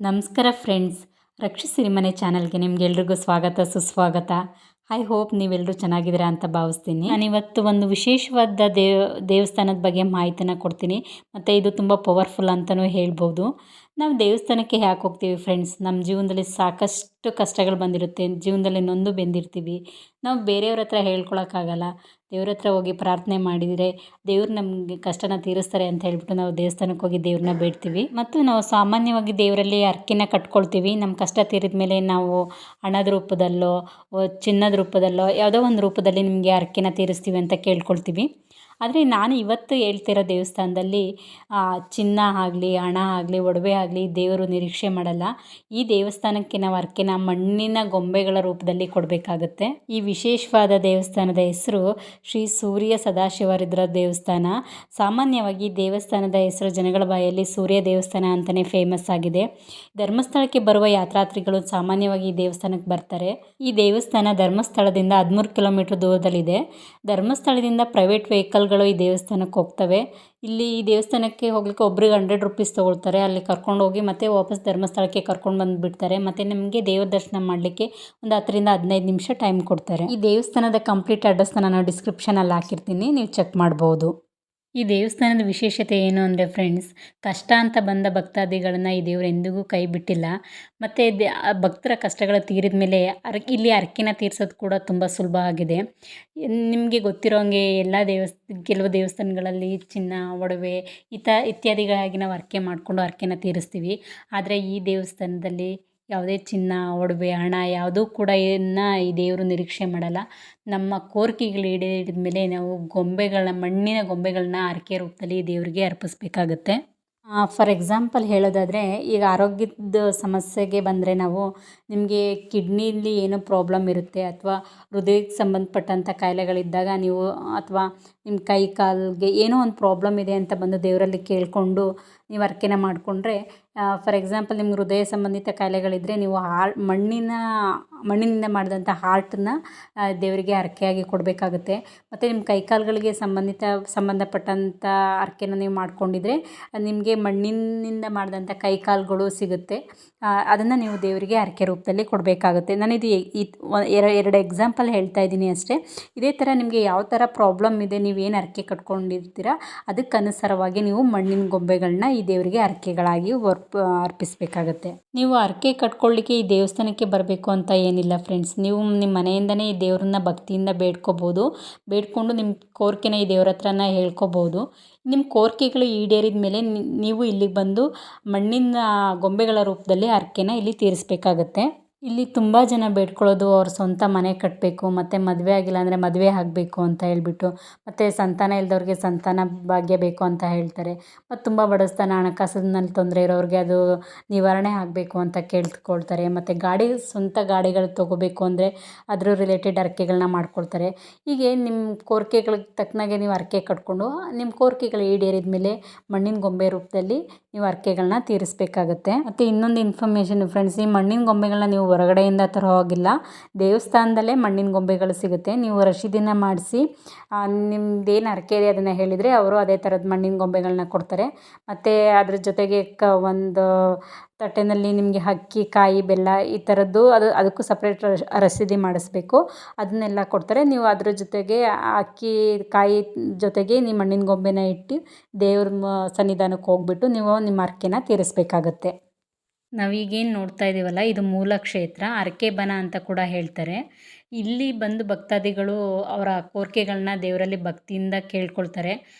ನಮಸ್ಕಾರ ಫ್ರೆಂಡ್ಸ್, ರಕ್ಷಿಸಿರಿ ಮನೆ ಚಾನಲ್ಗೆ ನಿಮ್ಗೆಲ್ರಿಗೂ ಸ್ವಾಗತ ಸುಸ್ವಾಗತ. ಐ ಹೋಪ್ ನೀವೆಲ್ಲರೂ ಚೆನ್ನಾಗಿದ್ದೀರಾ ಅಂತ ಭಾವಿಸ್ತೀನಿ. ನಾನಿವತ್ತು ಒಂದು ವಿಶೇಷವಾದ ದೇವಸ್ಥಾನದ ಬಗ್ಗೆ ಮಾಹಿತಿನ ಕೊಡ್ತೀನಿ. ಮತ್ತು ಇದು ತುಂಬ ಪವರ್ಫುಲ್ ಅಂತಲೂ ಹೇಳ್ಬೋದು. ನಾವು ದೇವಸ್ಥಾನಕ್ಕೆ ಯಾಕೆ ಹೋಗ್ತೀವಿ ಫ್ರೆಂಡ್ಸ್? ನಮ್ಮ ಜೀವನದಲ್ಲಿ ಸಾಕಷ್ಟು ಕಷ್ಟಗಳು ಬಂದಿರುತ್ತೆ, ಜೀವನದಲ್ಲಿ ನೊಂದು ಬೆಂದಿರ್ತೀವಿ. ನಾವು ಬೇರೆಯವ್ರ ಹತ್ರ ಹೇಳ್ಕೊಳಕ್ಕಾಗಲ್ಲ. ದೇವ್ರ ಹತ್ರ ಹೋಗಿ ಪ್ರಾರ್ಥನೆ ಮಾಡಿದರೆ ದೇವ್ರು ನಮಗೆ ಕಷ್ಟನ ತೀರಿಸ್ತಾರೆ ಅಂತ ಹೇಳ್ಬಿಟ್ಟು ನಾವು ದೇವಸ್ಥಾನಕ್ಕೆ ಹೋಗಿ ದೇವ್ರನ್ನ ಬೇಡ್ತೀವಿ. ಮತ್ತು ನಾವು ಸಾಮಾನ್ಯವಾಗಿ ದೇವರಲ್ಲಿ ಹರಕೆನ ಕಟ್ಕೊಳ್ತೀವಿ. ನಮ್ಮ ಕಷ್ಟ ತೀರಿದ ಮೇಲೆ ನಾವು ಹಣದ ರೂಪದಲ್ಲೋ ಚಿನ್ನದ ರೂಪದಲ್ಲೋ ಯಾವುದೋ ಒಂದು ರೂಪದಲ್ಲಿ ನಿಮಗೆ ಹರಕೆನ ತೀರಿಸ್ತೀವಿ ಅಂತ ಕೇಳ್ಕೊಳ್ತೀವಿ. ಆದರೆ ನಾನು ಇವತ್ತು ಹೇಳ್ತಿರೋ ದೇವಸ್ಥಾನದಲ್ಲಿ ಚಿನ್ನ ಆಗಲಿ, ಹಣ ಆಗಲಿ, ಒಡವೆ ಆಗಲಿ ದೇವರು ನಿರೀಕ್ಷೆ ಮಾಡಲ್ಲ. ಈ ದೇವಸ್ಥಾನಕ್ಕೆ ನಾವು ಹರಕೆನ ಮಣ್ಣಿನ ಗೊಂಬೆಗಳ ರೂಪದಲ್ಲಿ ಕೊಡಬೇಕಾಗತ್ತೆ. ಈ ವಿಶೇಷವಾದ ದೇವಸ್ಥಾನದ ಹೆಸರು ಶ್ರೀ ಸೂರ್ಯ ಸದಾಶಿವರುದ್ರ ದೇವಸ್ಥಾನ. ಸಾಮಾನ್ಯವಾಗಿ ದೇವಸ್ಥಾನದ ಹೆಸರು ಜನಗಳ ಬಾಯಲ್ಲಿ ಸೂರ್ಯ ದೇವಸ್ಥಾನ ಅಂತಲೇ ಫೇಮಸ್ ಆಗಿದೆ. ಧರ್ಮಸ್ಥಳಕ್ಕೆ ಬರುವ ಯಾತ್ರಾರ್ಥಿಗಳು ಸಾಮಾನ್ಯವಾಗಿ ಈ ದೇವಸ್ಥಾನಕ್ಕೆ ಬರ್ತಾರೆ. ಈ ದೇವಸ್ಥಾನ ಧರ್ಮಸ್ಥಳದಿಂದ 13 ಕಿಲೋಮೀಟರ್ ದೂರದಲ್ಲಿದೆ. ಧರ್ಮಸ್ಥಳದಿಂದ ಪ್ರೈವೇಟ್ ವೆಹಿಕಲ್ಗಳು ಈ ದೇವಸ್ಥಾನಕ್ಕೆ ಹೋಗ್ತವೆ. ಇಲ್ಲಿ ಈ ದೇವಸ್ಥಾನಕ್ಕೆ ಹೋಗ್ಲಿಕ್ಕೆ ಒಬ್ರಿಗೆ 100 ರೂಪೀಸ್ ತೊಗೊಳ್ತಾರೆ. ಅಲ್ಲಿ ಕರ್ಕೊಂಡು ಹೋಗಿ ಮತ್ತೆ ವಾಪಸ್ ಧರ್ಮಸ್ಥಳಕ್ಕೆ ಕರ್ಕೊಂಡು ಬಂದುಬಿಡ್ತಾರೆ. ಮತ್ತು ನಿಮಗೆ ದೇವ್ರ ದರ್ಶನ ಮಾಡಲಿಕ್ಕೆ ಒಂದು 10 ರಿಂದ 15 ನಿಮಿಷ ಟೈಮ್ ಕೊಡ್ತಾರೆ. ಈ ದೇವಸ್ಥಾನದ ಕಂಪ್ಲೀಟ್ ಅಡ್ರೆಸ್ನ ನಾನು ಡಿಸ್ಕ್ರಿಪ್ಷನಲ್ಲಿ ಹಾಕಿರ್ತೀನಿ, ನೀವು ಚೆಕ್ ಮಾಡ್ಬೋದು. ಈ ದೇವಸ್ಥಾನದ ವಿಶೇಷತೆ ಏನು ಅಂದರೆ ಫ್ರೆಂಡ್ಸ್, ಕಷ್ಟ ಅಂತ ಬಂದ ಭಕ್ತಾದಿಗಳನ್ನ ಈ ದೇವರು ಎಂದಿಗೂ ಕೈ ಬಿಟ್ಟಿಲ್ಲ. ಮತ್ತು ಭಕ್ತರ ಕಷ್ಟಗಳ ತೀರಿದ ಮೇಲೆ ಇಲ್ಲಿ ಹರಕೆನ ತೀರ್ಸೋದು ಕೂಡ ತುಂಬ ಸುಲಭ ಆಗಿದೆ. ನಿಮಗೆ ಗೊತ್ತಿರೋ ಹಾಗೆ ಎಲ್ಲ ಕೆಲವು ದೇವಸ್ಥಾನಗಳಲ್ಲಿ ಚಿನ್ನ, ಒಡವೆ ಇತ್ಯಾದಿಗಳಾಗಿ ನಾವು ಹರಕೆ ಮಾಡಿಕೊಂಡು ಹರಕೆನ ತೀರಿಸ್ತೀವಿ. ಆದರೆ ಈ ದೇವಸ್ಥಾನದಲ್ಲಿ ಯಾವುದೇ ಚಿನ್ನ, ಒಡವೆ, ಹಣ ಯಾವುದೂ ಕೂಡ ಈ ದೇವರು ನಿರೀಕ್ಷೆ ಮಾಡಲ್ಲ. ನಮ್ಮ ಕೋರಿಕೆಗಳು ಈಡೇರಿದ ಮೇಲೆ ನಾವು ಮಣ್ಣಿನ ಗೊಂಬೆಗಳನ್ನ ಹರಕೆ ರೂಪದಲ್ಲಿ ದೇವರಿಗೆ ಅರ್ಪಿಸ್ಬೇಕಾಗತ್ತೆ. ಫಾರ್ ಎಕ್ಸಾಂಪಲ್ ಹೇಳೋದಾದರೆ, ಈಗ ಆರೋಗ್ಯದ ಸಮಸ್ಯೆಗೆ ಬಂದರೆ ನಾವು ನಿಮಗೆ ಕಿಡ್ನಿಲಿ ಏನೋ ಪ್ರಾಬ್ಲಮ್ ಇರುತ್ತೆ, ಅಥವಾ ಹೃದಯಕ್ಕೆ ಸಂಬಂಧಪಟ್ಟಂಥ ಕಾಯಿಲೆಗಳಿದ್ದಾಗ ನೀವು, ಅಥವಾ ನಿಮ್ಮ ಕೈ ಕಾಲಿಗೆ ಏನೋ ಒಂದು ಪ್ರಾಬ್ಲಮ್ ಇದೆ ಅಂತ ಬಂದು ದೇವರಲ್ಲಿ ಕೇಳಿಕೊಂಡು ನೀವು ಹರಕೆನ ಮಾಡಿಕೊಂಡ್ರೆ, ಫಾರ್ ಎಕ್ಸಾಂಪಲ್ ನಿಮ್ಗೆ ಹೃದಯ ಸಂಬಂಧಿತ ಕಾಯಿಲೆಗಳಿದ್ದರೆ ನೀವು ಮಣ್ಣಿನಿಂದ ಮಾಡಿದಂಥ ಹಾರ್ಟನ್ನ ದೇವರಿಗೆ ಹರಕೆಯಾಗಿ ಕೊಡಬೇಕಾಗುತ್ತೆ. ಮತ್ತು ನಿಮ್ಮ ಕೈಕಾಲುಗಳಿಗೆ ಸಂಬಂಧಪಟ್ಟಂಥ ಹರಕೆನ ನೀವು ಮಾಡ್ಕೊಂಡಿದ್ರೆ ನಿಮಗೆ ಮಣ್ಣಿನಿಂದ ಮಾಡಿದಂಥ ಕೈಕಾಲುಗಳು ಸಿಗುತ್ತೆ. ಅದನ್ನು ನೀವು ದೇವರಿಗೆ ಹರಕೆ ರೂಪದಲ್ಲಿ ಕೊಡಬೇಕಾಗುತ್ತೆ. ನಾನಿದು ಎರಡು ಎಕ್ಸಾಂಪಲ್ ಹೇಳ್ತಾ ಇದ್ದೀನಿ ಅಷ್ಟೇ. ಇದೇ ಥರ ನಿಮಗೆ ಯಾವ ಥರ ಪ್ರಾಬ್ಲಮ್ ಇದೆ, ನೀವೇನು ಹರಕೆ ಕಟ್ಕೊಂಡಿರ್ತೀರ ಅದಕ್ಕನುಸಾರವಾಗಿ ನೀವು ಮಣ್ಣಿನ ಗೊಂಬೆಗಳನ್ನ ಈ ದೇವರಿಗೆ ಹರಕೆಗಳಾಗಿ ಅರ್ಪಿಸಬೇಕಾಗತ್ತೆ. ನೀವು ಹರಕೆ ಕಟ್ಕೊಳ್ಳಿಕ್ಕೆ ಈ ದೇವಸ್ಥಾನಕ್ಕೆ ಬರಬೇಕು ಅಂತ ಏನಿಲ್ಲ ಫ್ರೆಂಡ್ಸ್. ನೀವು ನಿಮ್ಮ ಮನೆಯಿಂದನೇ ಈ ದೇವ್ರನ್ನ ಭಕ್ತಿಯಿಂದ ಬೇಡ್ಕೊಂಡು ನಿಮ್ಮ ಕೋರಿಕೆನ ಈ ದೇವ್ರ ಹತ್ರನ ಹೇಳ್ಕೊಬೋದು. ನಿಮ್ಮ ಕೋರಿಕೆಗಳು ಈಡೇರಿದ ಮೇಲೆ ನೀವು ಇಲ್ಲಿಗೆ ಬಂದು ಮಣ್ಣಿನ ಗೊಂಬೆಗಳ ರೂಪದಲ್ಲಿ ಹರಕೆನ ಇಲ್ಲಿ ತೀರಿಸಬೇಕಾಗತ್ತೆ. ಇಲ್ಲಿ ತುಂಬ ಜನ ಬೇಡ್ಕೊಳ್ಳೋದು ಅವ್ರ ಸ್ವಂತ ಮನೆ ಕಟ್ಟಬೇಕು, ಮತ್ತು ಮದುವೆ ಆಗಿಲ್ಲ ಅಂದರೆ ಮದುವೆ ಆಗಬೇಕು ಅಂತ ಹೇಳ್ಬಿಟ್ಟು, ಮತ್ತು ಸಂತಾನ ಇಲ್ಲದವ್ರಿಗೆ ಸಂತಾನ ಭಾಗ್ಯ ಬೇಕು ಅಂತ ಹೇಳ್ತಾರೆ. ಮತ್ತು ತುಂಬ ಬಡಸ್ತಾನ, ಹಣಕಾಸಿನಲ್ಲಿ ತೊಂದರೆ ಇರೋರಿಗೆ ಅದು ನಿವಾರಣೆ ಆಗಬೇಕು ಅಂತ ಕೇಳ್ಕೊಳ್ತಾರೆ. ಮತ್ತು ಸ್ವಂತ ಗಾಡಿಗಳು ತೊಗೋಬೇಕು ಅಂದರೆ ಅದ್ರ ರಿಲೇಟೆಡ್ ಹರಕೆಗಳನ್ನ ಮಾಡ್ಕೊಳ್ತಾರೆ. ಹೀಗೆ ನಿಮ್ಮ ಕೋರಿಕೆಗಳಿಗೆ ತಕ್ಕನಾಗೆ ನೀವು ಹರಕೆ ಕಟ್ಕೊಂಡು ನಿಮ್ಮ ಕೋರಿಕೆಗಳು ಈಡೇರಿದ ಮೇಲೆ ಮಣ್ಣಿನ ಗೊಂಬೆ ರೂಪದಲ್ಲಿ ನೀವು ಹರಕೆಗಳನ್ನ ತೀರಿಸಬೇಕಾಗತ್ತೆ. ಮತ್ತು ಇನ್ನೊಂದು ಇನ್ಫಾರ್ಮೇಷನ್ ಫ್ರೆಂಡ್ಸ್, ಈ ಮಣ್ಣಿನ ಗೊಂಬೆಗಳನ್ನ ನೀವು ಹೊರಗಡೆಯಿಂದ ತರೋ ಹೋಗಿಲ್ಲ, ದೇವಸ್ಥಾನದಲ್ಲೇ ಮಣ್ಣಿನ ಗೊಂಬೆಗಳು ಸಿಗುತ್ತೆ. ನೀವು ರಶೀದಿನ ಮಾಡಿಸಿ ನಿಮ್ದೇನು ಹರಕೆ ಇದೆ ಅದನ್ನು ಹೇಳಿದರೆ ಅವರು ಅದೇ ಥರದ ಮಣ್ಣಿನ ಗೊಂಬೆಗಳನ್ನ ಕೊಡ್ತಾರೆ. ಮತ್ತು ಅದ್ರ ಜೊತೆಗೆ ಒಂದು ತಟ್ಟೆನಲ್ಲಿ ನಿಮಗೆ ಅಕ್ಕಿ, ಕಾಯಿ, ಬೆಲ್ಲ ಈ ಥರದ್ದು ಅದಕ್ಕೂ ಸಪ್ರೇಟ್ ರಸೀದಿ ಮಾಡಿಸ್ಬೇಕು. ಅದನ್ನೆಲ್ಲ ಕೊಡ್ತಾರೆ. ನೀವು ಅದ್ರ ಜೊತೆಗೆ ಅಕ್ಕಿ, ಕಾಯಿ ಜೊತೆಗೆ ನೀವು ಮಣ್ಣಿನ ಗೊಂಬೆನ ಇಟ್ಟು ದೇವ್ರ ಸನ್ನಿಧಾನಕ್ಕೆ ಹೋಗ್ಬಿಟ್ಟು ನೀವು ನಿಮ್ಮ ಹರಕೆನ ತೀರಿಸಬೇಕಾಗತ್ತೆ. ನಾವೀಗೇನು ನೋಡ್ತಾ ಇದ್ದೀವಲ್ಲ, ಇದು ಮೂಲ ಕ್ಷೇತ್ರ, ಹರಕೆ ಬನ ಅಂತ ಕೂಡ ಹೇಳ್ತಾರೆ. ಇಲ್ಲಿ ಬಂದು ಭಕ್ತಾದಿಗಳು ಅವರ ಕೋರಿಕೆಗಳನ್ನ ದೇವರಲ್ಲಿ ಭಕ್ತಿಯಿಂದ ಕೇಳ್ಕೊಳ್ತಾರೆ.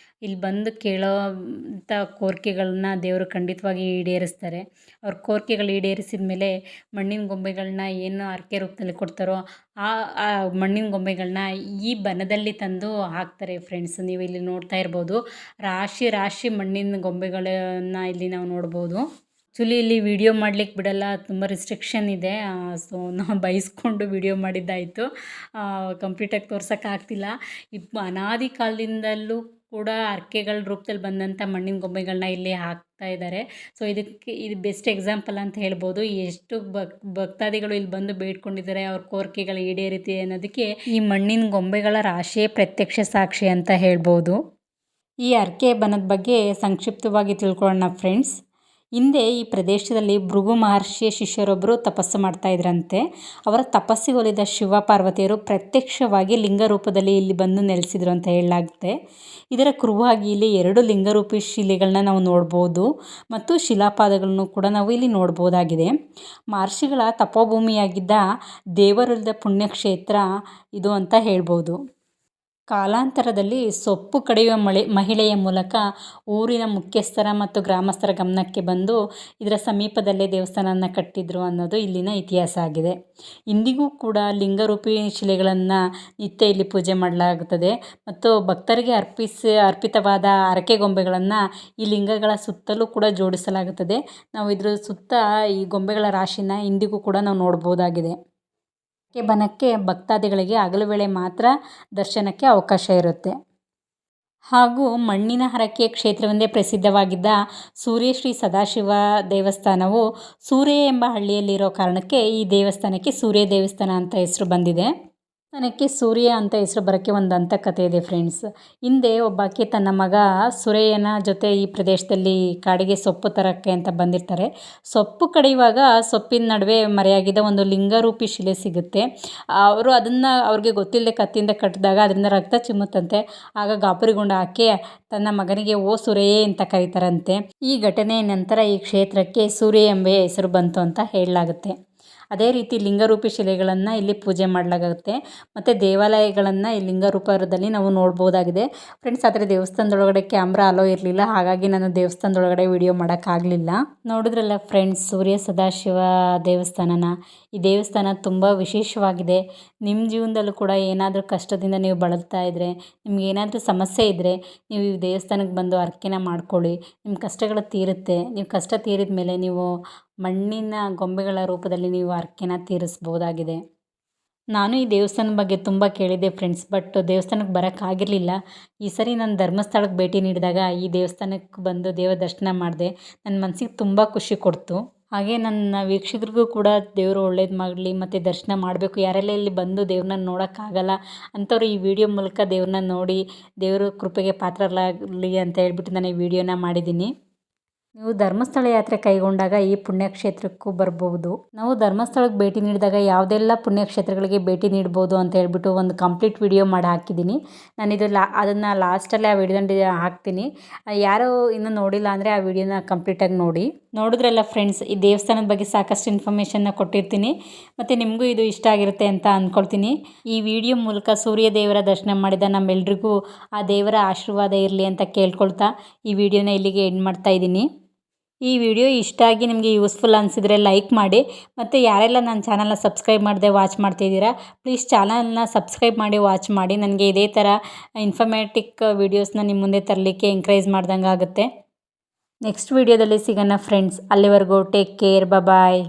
ಇಲ್ಲಿ ಬಂದು ಕೇಳೋಂಥ ಕೋರಿಕೆಗಳನ್ನ ದೇವರು ಖಂಡಿತವಾಗಿ ಈಡೇರಿಸ್ತಾರೆ. ಅವ್ರ ಕೋರಿಕೆಗಳು ಈಡೇರಿಸಿದ ಮೇಲೆ ಮಣ್ಣಿನ ಗೊಂಬೆಗಳನ್ನ ಏನು ಹರಕೆ ರೂಪದಲ್ಲಿ ಕೊಡ್ತಾರೋ ಆ ಮಣ್ಣಿನ ಗೊಂಬೆಗಳನ್ನ ಈ ಬನದಲ್ಲಿ ತಂದು ಹಾಕ್ತಾರೆ ಫ್ರೆಂಡ್ಸ್. ನೀವು ಇಲ್ಲಿ ನೋಡ್ತಾ ಇರ್ಬೋದು, ರಾಶಿ ರಾಶಿ ಮಣ್ಣಿನ ಗೊಂಬೆಗಳನ್ನು ಇಲ್ಲಿ ನಾವು ನೋಡ್ಬೋದು. ಆ್ಯಕ್ಚುಲಿ ಇಲ್ಲಿ ವಿಡಿಯೋ ಮಾಡ್ಲಿಕ್ಕೆ ಬಿಡಲ್ಲ, ತುಂಬ ರಿಸ್ಟ್ರಿಕ್ಷನ್ ಇದೆ. ಸೊ ನಾವು ಬೈಸ್ಕೊಂಡು ವಿಡಿಯೋ ಮಾಡಿದ್ದಾಯಿತು, ಕಂಪ್ಲೀಟಾಗಿ ತೋರ್ಸೋಕ್ಕಾಗ್ತಿಲ್ಲ. ಅನಾದಿ ಕಾಲದಿಂದಲೂ ಕೂಡ ಹರಕೆಗಳ ರೂಪದಲ್ಲಿ ಬಂದಂಥ ಮಣ್ಣಿನ ಗೊಂಬೆಗಳನ್ನ ಇಲ್ಲಿ ಹಾಕ್ತಾ ಇದ್ದಾರೆ. ಸೊ ಇದು ಬೆಸ್ಟ್ ಎಕ್ಸಾಂಪಲ್ ಅಂತ ಹೇಳ್ಬೋದು. ಎಷ್ಟು ಭಕ್ತಾದಿಗಳು ಇಲ್ಲಿ ಬಂದು ಬೇಡ್ಕೊಂಡಿದ್ದಾರೆ, ಅವ್ರ ಕೋರಿಕೆಗಳು ಈಡೇರಿದೆ ಅನ್ನೋದಕ್ಕೆ ಈ ಮಣ್ಣಿನ ಗೊಂಬೆಗಳ ರಾಶಿಯೇ ಪ್ರತ್ಯಕ್ಷ ಸಾಕ್ಷಿ ಅಂತ ಹೇಳ್ಬೋದು. ಈ ಹರಕೆ ಬನದ ಬಗ್ಗೆ ಸಂಕ್ಷಿಪ್ತವಾಗಿ ತಿಳ್ಕೊಳ್ಳೋಣ ಫ್ರೆಂಡ್ಸ್. ಹಿಂದೆ ಈ ಪ್ರದೇಶದಲ್ಲಿ ಭೃಗು ಮಹರ್ಷಿಯ ಶಿಷ್ಯರೊಬ್ಬರು ತಪಸ್ಸು ಮಾಡ್ತಾ ಇದ್ರಂತೆ. ಅವರ ತಪಸ್ಸಿಗೆ ಒಲಿದ ಶಿವ ಪಾರ್ವತಿಯರು ಪ್ರತ್ಯಕ್ಷವಾಗಿ ಲಿಂಗ ರೂಪದಲ್ಲಿ ಇಲ್ಲಿ ಬಂದು ನೆಲೆಸಿದ್ರು ಅಂತ ಹೇಳಲಾಗುತ್ತೆ. ಇದರ ಕುರುವಾಗಿ ಇಲ್ಲಿ 2 ಲಿಂಗರೂಪಿ ಶಿಲೆಗಳನ್ನ ನಾವು ನೋಡ್ಬೋದು ಮತ್ತು ಶಿಲಾಪಾದಗಳನ್ನು ಕೂಡ ನಾವು ಇಲ್ಲಿ ನೋಡ್ಬೋದಾಗಿದೆ. ಮಹರ್ಷಿಗಳ ತಪೋಭೂಮಿಯಾಗಿದ್ದ ದೇವರುಳಿದ ಪುಣ್ಯಕ್ಷೇತ್ರ ಇದು ಅಂತ ಹೇಳ್ಬೋದು. ಕಾಲಾಂತರದಲ್ಲಿ ಸೊಪ್ಪು ಕಡಿಯುವ ಮಹಿಳೆಯ ಮೂಲಕ ಊರಿನ ಮುಖ್ಯಸ್ಥರ ಮತ್ತು ಗ್ರಾಮಸ್ಥರ ಗಮನಕ್ಕೆ ಬಂದು ಇದರ ಸಮೀಪದಲ್ಲೇ ದೇವಸ್ಥಾನವನ್ನು ಕಟ್ಟಿದ್ರು ಅನ್ನೋದು ಇಲ್ಲಿನ ಇತಿಹಾಸ ಆಗಿದೆ. ಇಂದಿಗೂ ಕೂಡ ಲಿಂಗರೂಪಿ ಶಿಲೆಗಳನ್ನು ನಿತ್ಯ ಇಲ್ಲಿ ಪೂಜೆ ಮಾಡಲಾಗುತ್ತದೆ ಮತ್ತು ಭಕ್ತರಿಗೆ ಅರ್ಪಿತವಾದ ಹರಕೆ ಗೊಂಬೆಗಳನ್ನು ಈ ಲಿಂಗಗಳ ಸುತ್ತಲೂ ಕೂಡ ಜೋಡಿಸಲಾಗುತ್ತದೆ. ನಾವು ಇದ್ರ ಸುತ್ತ ಈ ಗೊಂಬೆಗಳ ರಾಶಿನ ಇಂದಿಗೂ ಕೂಡ ನಾವು ನೋಡ್ಬೋದಾಗಿದೆ. ಬನಕ್ಕೆ ಭಕ್ತಾದಿಗಳಿಗೆ ಹಗಲು ವೇಳೆ ಮಾತ್ರ ದರ್ಶನಕ್ಕೆ ಅವಕಾಶ ಇರುತ್ತೆ. ಹಾಗೂ ಮಣ್ಣಿನ ಹರಕೆಯ ಕ್ಷೇತ್ರವೆಂದೇ ಪ್ರಸಿದ್ಧವಾಗಿದ್ದ ಸೂರ್ಯ ಶ್ರೀ ಸದಾಶಿವ ದೇವಸ್ಥಾನವು ಸೂರ್ಯ ಎಂಬ ಹಳ್ಳಿಯಲ್ಲಿರೋ ಕಾರಣಕ್ಕೆ ಈ ದೇವಸ್ಥಾನಕ್ಕೆ ಸೂರ್ಯ ದೇವಸ್ಥಾನ ಅಂತ ಹೆಸರು ಬಂದಿದೆ. ನನಗೆ ಸೂರ್ಯ ಅಂತ ಹೆಸರು ಬರೋಕ್ಕೆ ಒಂದು ದಂತಕಥೆ ಇದೆ ಫ್ರೆಂಡ್ಸ್. ಹಿಂದೆ ಒಬ್ಬಾಕೆ ತನ್ನ ಮಗ ಸುರೇಯನ ಜೊತೆ ಈ ಪ್ರದೇಶದಲ್ಲಿ ಕಾಡಿಗೆ ಸೊಪ್ಪು ತರೋಕ್ಕೆ ಅಂತ ಬಂದಿರ್ತಾರೆ. ಸೊಪ್ಪು ಕಡಿಯುವಾಗ ಸೊಪ್ಪಿನ ನಡುವೆ ಮರೆಯಾಗಿದ್ದ ಒಂದು ಲಿಂಗರೂಪಿ ಶಿಲೆ ಸಿಗುತ್ತೆ. ಅವರು ಅದನ್ನು ಅವ್ರಿಗೆ ಗೊತ್ತಿಲ್ಲದೆ ಕತ್ತಿಯಿಂದ ಕಟ್ಟಿದಾಗ ಅದರಿಂದ ರಕ್ತ ಚಿಮ್ಮುತ್ತಂತೆ. ಆಗ ಗಾಬರಿಗೊಂಡ ಆಕೆ ತನ್ನ ಮಗನಿಗೆ ಓ ಸುರೇಯೇ ಅಂತ ಕರೀತಾರಂತೆ. ಈ ಘಟನೆಯ ನಂತರ ಈ ಕ್ಷೇತ್ರಕ್ಕೆ ಸೂರ್ಯ ಎಂಬ ಹೆಸರು ಬಂತು ಅಂತ ಹೇಳಲಾಗುತ್ತೆ. ಅದೇ ರೀತಿ ಲಿಂಗರೂಪಿ ಶಿಲೆಗಳನ್ನು ಇಲ್ಲಿ ಪೂಜೆ ಮಾಡಲಾಗುತ್ತೆ ಮತ್ತು ದೇವಾಲಯಗಳನ್ನು ಈ ಲಿಂಗರೂಪದಲ್ಲಿ ನಾವು ನೋಡ್ಬೋದಾಗಿದೆ ಫ್ರೆಂಡ್ಸ್. ಆದರೆ ದೇವಸ್ಥಾನದೊಳಗಡೆ ಕ್ಯಾಮ್ರಾ ಅಲೋ ಇರಲಿಲ್ಲ, ಹಾಗಾಗಿ ನಾನು ದೇವಸ್ಥಾನದೊಳಗಡೆ ವಿಡಿಯೋ ಮಾಡೋಕ್ಕಾಗಲಿಲ್ಲ. ನೋಡಿದ್ರಲ್ಲ ಫ್ರೆಂಡ್ಸ್, ಸೂರ್ಯ ಸದಾಶಿವ ದೇವಸ್ಥಾನನ. ಈ ದೇವಸ್ಥಾನ ತುಂಬ ವಿಶೇಷವಾಗಿದೆ. ನಿಮ್ಮ ಜೀವನದಲ್ಲೂ ಕೂಡ ಏನಾದರೂ ಕಷ್ಟದಿಂದ ನೀವು ಬಳಲ್ತಾ ಇದ್ದರೆ, ನಿಮ್ಗೆ ಏನಾದರೂ ಸಮಸ್ಯೆ ಇದ್ದರೆ ನೀವು ಈ ದೇವಸ್ಥಾನಕ್ಕೆ ಬಂದು ಹರಕೆನ ಮಾಡ್ಕೊಳ್ಳಿ. ನಿಮ್ಮ ಕಷ್ಟಗಳು ತೀರುತ್ತೆ. ನೀವು ಕಷ್ಟ ತೀರಿದ ಮೇಲೆ ನೀವು ಮಣ್ಣಿನ ಗೊಂಬೆಗಳ ರೂಪದಲ್ಲಿ ನೀವು ಹರಕೆನ ತೀರಿಸ್ಬೋದಾಗಿದೆ. ನಾನು ಈ ದೇವಸ್ಥಾನದ ಬಗ್ಗೆ ತುಂಬ ಕೇಳಿದ್ದೆ ಫ್ರೆಂಡ್ಸ್, ಬಟ್ ದೇವಸ್ಥಾನಕ್ಕೆ ಬರೋಕ್ಕಾಗಿರಲಿಲ್ಲ. ಈ ಸರಿ ನಾನು ಧರ್ಮಸ್ಥಳಕ್ಕೆ ಭೇಟಿ ನೀಡಿದಾಗ ಈ ದೇವಸ್ಥಾನಕ್ಕೆ ಬಂದು ದೇವರ ದರ್ಶನ ಮಾಡಿದೆ. ನನ್ನ ಮನಸ್ಸಿಗೆ ತುಂಬ ಖುಷಿ ಕೊಡ್ತು. ಹಾಗೆ ನನ್ನ ವೀಕ್ಷಕರಿಗೂ ಕೂಡ ದೇವರು ಒಳ್ಳೇದು ಮಾಡಲಿ ಮತ್ತು ದರ್ಶನ ಮಾಡಬೇಕು. ಯಾರೆಲ್ಲ ಇಲ್ಲಿ ಬಂದು ದೇವ್ರನ್ನ ನೋಡೋಕ್ಕಾಗಲ್ಲ ಅಂಥವ್ರು ಈ ವಿಡಿಯೋ ಮೂಲಕ ದೇವ್ರನ್ನ ನೋಡಿ ದೇವರ ಕೃಪೆಗೆ ಪಾತ್ರರಾಗಲಿ ಅಂತ ಹೇಳ್ಬಿಟ್ಟು ನಾನು ಈ ವಿಡಿಯೋನ ಮಾಡಿದ್ದೀನಿ. ನೀವು ಧರ್ಮಸ್ಥಳ ಯಾತ್ರೆ ಕೈಗೊಂಡಾಗ ಈ ಪುಣ್ಯಕ್ಷೇತ್ರಕ್ಕೂ ಬರ್ಬೋದು. ನಾವು ಧರ್ಮಸ್ಥಳಕ್ಕೆ ಭೇಟಿ ನೀಡಿದಾಗ ಯಾವುದೆಲ್ಲ ಪುಣ್ಯಕ್ಷೇತ್ರಗಳಿಗೆ ಭೇಟಿ ನೀಡ್ಬೋದು ಅಂತ ಹೇಳ್ಬಿಟ್ಟು ಒಂದು ಕಂಪ್ಲೀಟ್ ವಿಡಿಯೋ ಮಾಡಿ ಹಾಕಿದ್ದೀನಿ. ನಾನು ಅದನ್ನು ಲಾಸ್ಟಲ್ಲಿ ಆ ವಿಡಿಯೋದಲ್ಲಿ ಹಾಕ್ತೀನಿ. ಯಾರು ಇನ್ನೂ ನೋಡಿಲ್ಲ ಅಂದರೆ ಆ ವಿಡಿಯೋನ ಕಂಪ್ಲೀಟಾಗಿ ನೋಡಿ. ನೋಡಿದ್ರಲ್ಲ ಫ್ರೆಂಡ್ಸ್, ಈ ದೇವಸ್ಥಾನದ ಬಗ್ಗೆ ಸಾಕಷ್ಟು ಇನ್ಫಾರ್ಮೇಷನ್ನ ಕೊಟ್ಟಿರ್ತೀನಿ ಮತ್ತು ನಿಮಗೂ ಇದು ಇಷ್ಟ ಆಗಿರುತ್ತೆ ಅಂತ ಅಂದ್ಕೊಳ್ತೀನಿ. ಈ ವಿಡಿಯೋ ಮೂಲಕ ಸೂರ್ಯ ದೇವರ ದರ್ಶನ ಮಾಡಿದ ನಮ್ಮೆಲ್ರಿಗೂ ಆ ದೇವರ ಆಶೀರ್ವಾದ ಇರಲಿ ಅಂತ ಕೇಳ್ಕೊಳ್ತಾ ಈ ವಿಡಿಯೋನ ಇಲ್ಲಿಗೆ ಎಂಡ್ ಮಾಡ್ತಾ ಇದ್ದೀನಿ. ಈ ವಿಡಿಯೋ ಇಷ್ಟ ಆಗಿ ನಿಮಗೆ ಯೂಸ್ಫುಲ್ ಅನಿಸಿದರೆ ಲೈಕ್ ಮಾಡಿ ಮತ್ತು ಯಾರೆಲ್ಲ ನನ್ನ ಚಾನಲ್ನ ಸಬ್ಸ್ಕ್ರೈಬ್ ಮಾಡದೆ ವಾಚ್ ಮಾಡ್ತಿದ್ದೀರಾ ಪ್ಲೀಸ್ ಚಾನಲ್ನ ಸಬ್ಸ್ಕ್ರೈಬ್ ಮಾಡಿ ವಾಚ್ ಮಾಡಿ. ನನಗೆ ಇದೇ ಥರ ಇನ್ಫಾರ್ಮೇಟಿಕ್ ವೀಡಿಯೋಸ್ನ ನಿಮ್ಮ ಮುಂದೆ ತರಲಿಕ್ಕೆ ಎಂಕರೇಜ್ ಮಾಡ್ದಂಗೆ ಆಗುತ್ತೆ. ನೆಕ್ಸ್ಟ್ ವಿಡಿಯೋದಲ್ಲಿ ಸಿಗೋಣ ಫ್ರೆಂಡ್ಸ್. ಅಲ್ಲಿವರೆಗೂ ಟೇಕ್ ಕೇರ್, ಬಾಯ್.